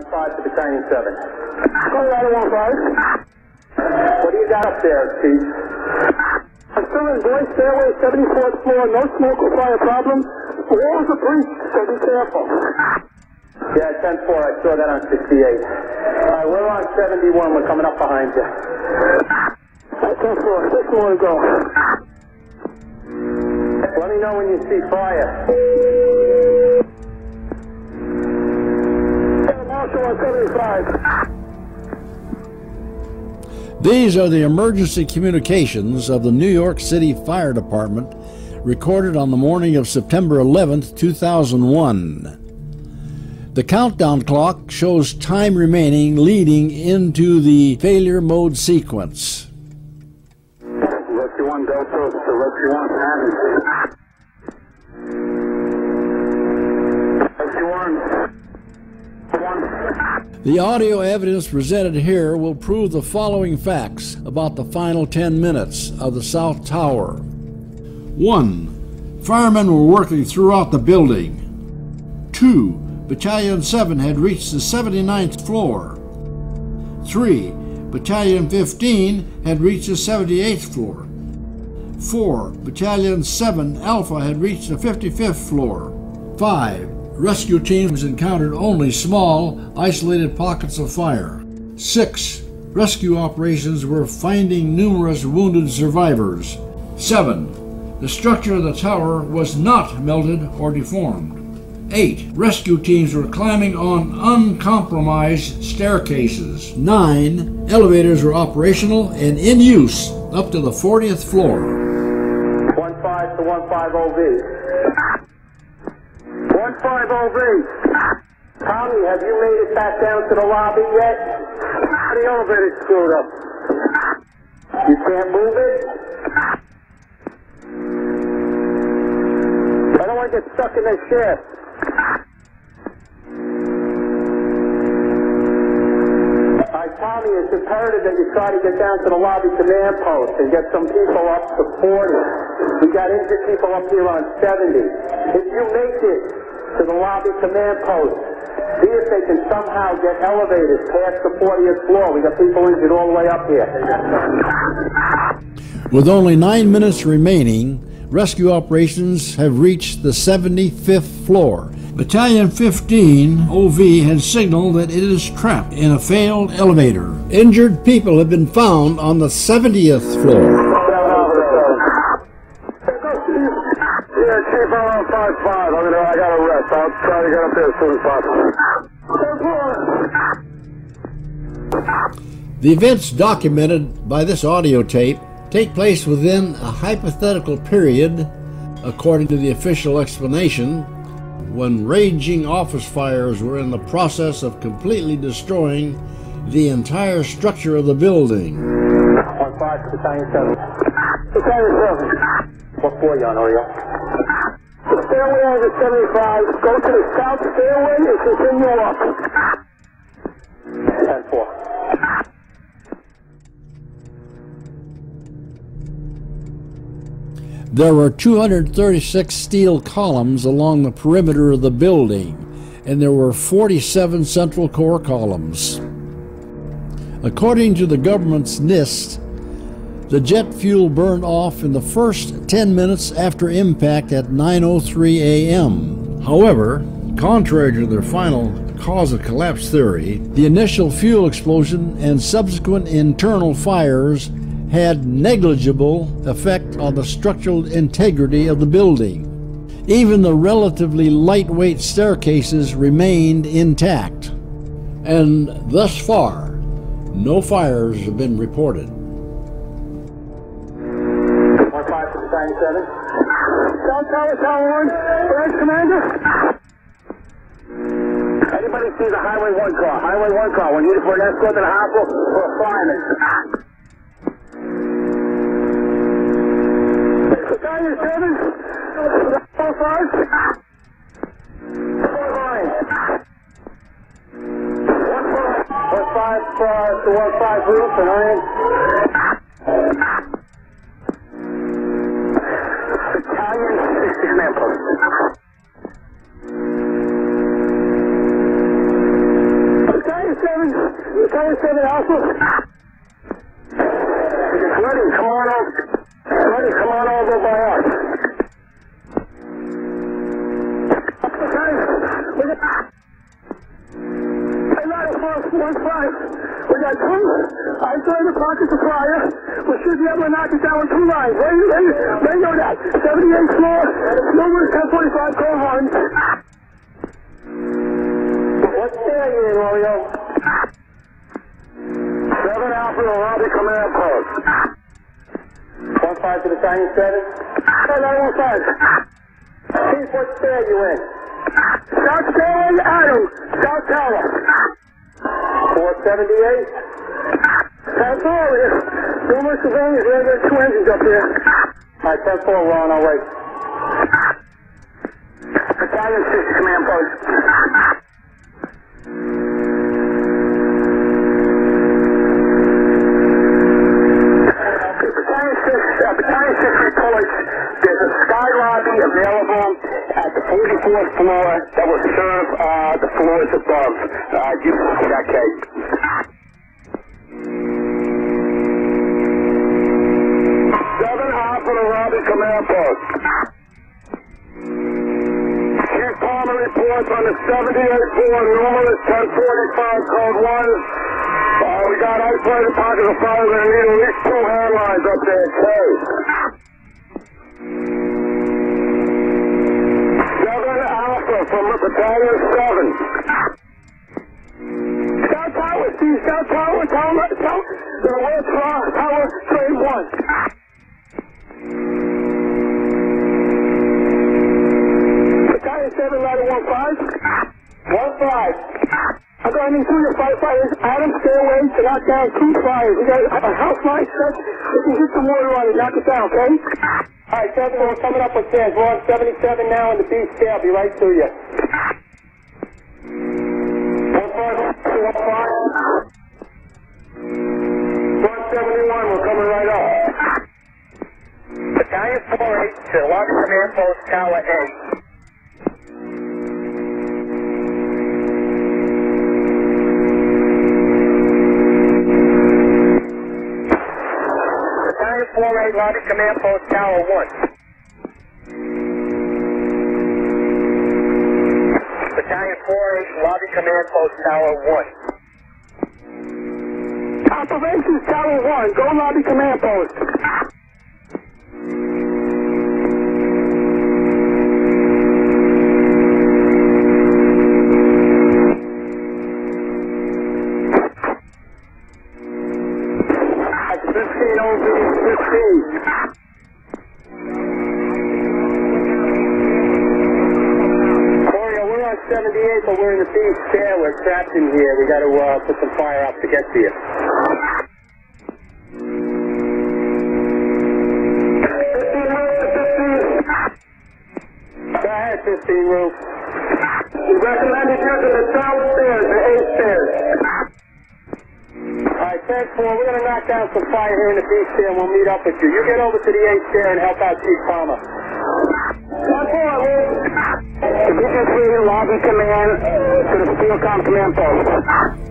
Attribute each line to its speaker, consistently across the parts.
Speaker 1: 1-5 to Battalion 7. Go right, 1-5. What do you got up there, Chief?
Speaker 2: I'm still in boys' stairway, 74th floor, no smoke or fire problem. The walls are breached, so be careful.
Speaker 1: Yeah, 10-4, I saw that on 68. All right, we're on 71, we're coming up behind you.
Speaker 2: 10-4, 6 more to go.
Speaker 1: Let me know when you see fire.
Speaker 2: Marshal on 75.
Speaker 3: These are the emergency communications of the New York City Fire Department recorded on the morning of September 11th, 2001. The countdown clock shows time remaining leading into the failure mode sequence.
Speaker 2: Rescue 1 Delta to Rescue 1 Adams. Rescue 1.
Speaker 3: The audio evidence presented here will prove the following facts about the final 10 minutes of the South Tower. 1. Firemen were working throughout the building. 2. Battalion 7 had reached the 79th floor. 3. Battalion 15 had reached the 78th floor. 4. Battalion 7 Alpha had reached the 55th floor. 5. Rescue teams encountered only small, isolated pockets of fire. 6. Rescue operations were finding numerous wounded survivors. 7. The structure of the tower was not melted or deformed. 8. Rescue teams were climbing on uncompromised staircases. 9. Elevators were operational and in use up to the 40th floor.
Speaker 1: 1-5 to 1-5 OV. 1-5 OV. Tommy, have you made it back down to the lobby yet? The elevator's screwed up. You can't move it? I don't want to get stuck in this shaft. Tommy, it's imperative that you try to get down to the lobby command post and get some people up to 40. We got injured people up here on 70. If you make it to the lobby command post, see if they can somehow get elevators past the 40th floor. We got people injured all the way up here.
Speaker 3: With only 9 minutes remaining, rescue operations have reached the 75th floor. Battalion 15 OV had signaled that it is trapped in a failed elevator. Injured people have been found on the 70th floor.
Speaker 2: Yeah, Chief, I'm on 5-5. I got to rest. I'll try to get up there as soon as possible.
Speaker 3: The events documented by this audio tape take place within a hypothetical period, according to the official explanation, when raging office fires were in the process of completely destroying the entire structure of the building.
Speaker 1: 1-5 to Battalion 7.
Speaker 2: Battalion 7.
Speaker 1: What floor you on, Oriole?
Speaker 2: The stairway is at 75. Go to the south stairway and continue up.
Speaker 1: 10-4.
Speaker 3: There were 236 steel columns along the perimeter of the building, and there were 47 central core columns. According to the government's NIST, the jet fuel burned off in the first 10 minutes after impact at 9:03 a.m. However, contrary to their final cause of collapse theory, the initial fuel explosion and subsequent internal fires had negligible effect on the structural integrity of the building. Even the relatively lightweight staircases remained intact. And thus far, no fires have been reported.
Speaker 1: 1-5 to Battalion 7.
Speaker 2: South Tower, Tower 1. First Commander.
Speaker 1: Anybody see the Highway 1 car? Highway 1 car. We need it for an escort to the hospital or a fireman.
Speaker 2: Battalion 7. 4-5. 4-9.
Speaker 1: 1-5 to 1-5 roof and iron.
Speaker 2: Battalion 60 command post. Battalion 7 Alpha. Ready, come on over. Ready, come on over by us. Hey, Ladder Force 1-5. We got two isolated pockets of fire. We should be able to knock it down with two lines. They know that. 78th floor, number 1045, call Hunt.
Speaker 1: What's there you in, Oreo?
Speaker 2: 7 Alpha to lobby command post.
Speaker 1: 1-5 to Battalion 7?
Speaker 2: Hey, Ladder 1-5.
Speaker 1: Chief, what stair you in?
Speaker 2: South Stairway, Adam. South Tower.
Speaker 1: 478?
Speaker 2: That's all it is. Numerous civilians, we got two engines up here.
Speaker 1: Alright, 10-4, we're on our way.
Speaker 2: Battalion 6 command post. Battalion 6 reports there's a sky lobby available at the 44th floor that will serve the floors above. You see that, Kate. 7 Alpha to lobby command post. Chief Palmer reports on the 78th floor, numerous 1045, code 1. We got isolated pockets of fire. We're going to need at least 2 hand lines up there, too. 7 Alpha from Battalion 7. South Tower, Steve. South Tower, Tower. The West Tower, trade 1. Battalion 7, ladder 1-5. 1-5. I'm going to need 2 of your firefighters. Adam, stay away to knock down 2 fires. We got a house line stretch. We can get some water on it, knock it down, okay?
Speaker 1: Alright, 7, we're coming up with stairs. We're on 77 now in the B stair. I'll be right to you. 1-5, 2-1-5. 171, we're coming right up.
Speaker 4: Battalion 4-8 to lobby command post, Tower A. Battalion 4-8, lobby command post, Tower 1. Battalion 4-8, lobby command post, Tower 1.
Speaker 2: Operations Tower 1, go lobby command post.
Speaker 1: But we're in the B stair. We're trapped in here. We got to put some fire out to get to you. Go ahead, 15 roof.
Speaker 2: We recommended using the downstairs, the A stairs.
Speaker 1: Alright, 10-4, we're going to knock down some fire here in the B stair and we'll meet up with you. You get over to the A stair and help out Chief Palmer.
Speaker 2: 10-4, Division 3, lobby command to the Steelcom command post.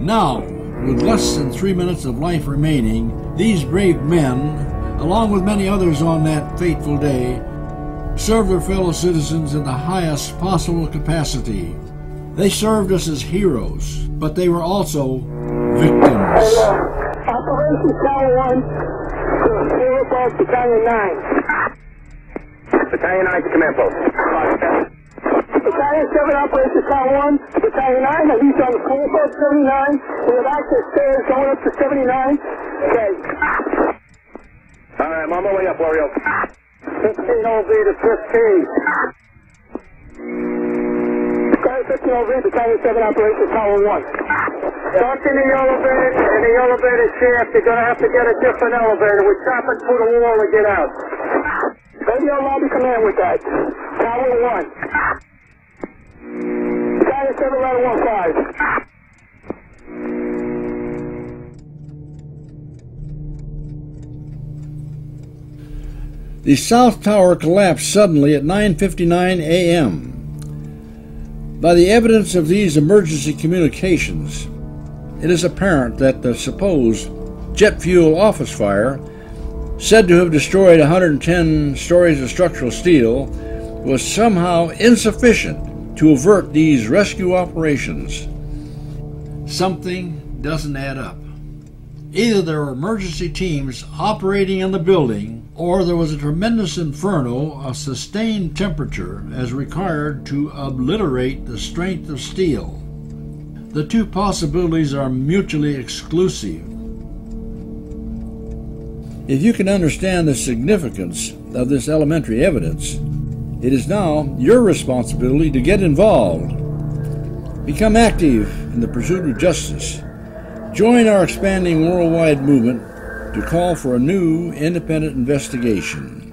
Speaker 3: Now, with less than 3 minutes of life remaining, these brave men, along with many others on that fateful day, served their fellow citizens in the highest possible capacity. They served us as heroes, but they were also victims.
Speaker 2: Operations Tower 1 to the floor above Battalion 9.
Speaker 4: Battalion 9 to command post.
Speaker 2: Battalion 7 Operations Tower 1 to Battalion 9. Now he's on the floor above 79. We have access stairs going up to 79. Okay.
Speaker 4: Alright, I'm on my way up, Wario.
Speaker 2: 15 OV to 15. Battalion 15 OV, Battalion 7 Operations Tower 1.
Speaker 1: Stuck in the elevator shaft. You're going to have to get a different elevator. We're chopping through the wall to get out.
Speaker 2: Radio lobby command with that. Tower 1. Battalion 7 ladder 1-5.
Speaker 3: The South Tower collapsed suddenly at 9:59 a.m. By the evidence of these emergency communications, it is apparent that the supposed jet fuel office fire, said to have destroyed 110 stories of structural steel, was somehow insufficient to avert these rescue operations. Something doesn't add up. Either there were emergency teams operating in the building, or there was a tremendous inferno of sustained temperature as required to obliterate the strength of steel. The two possibilities are mutually exclusive. If you can understand the significance of this elementary evidence, it is now your responsibility to get involved. Become active in the pursuit of justice. Join our expanding worldwide movement to call for a new independent investigation.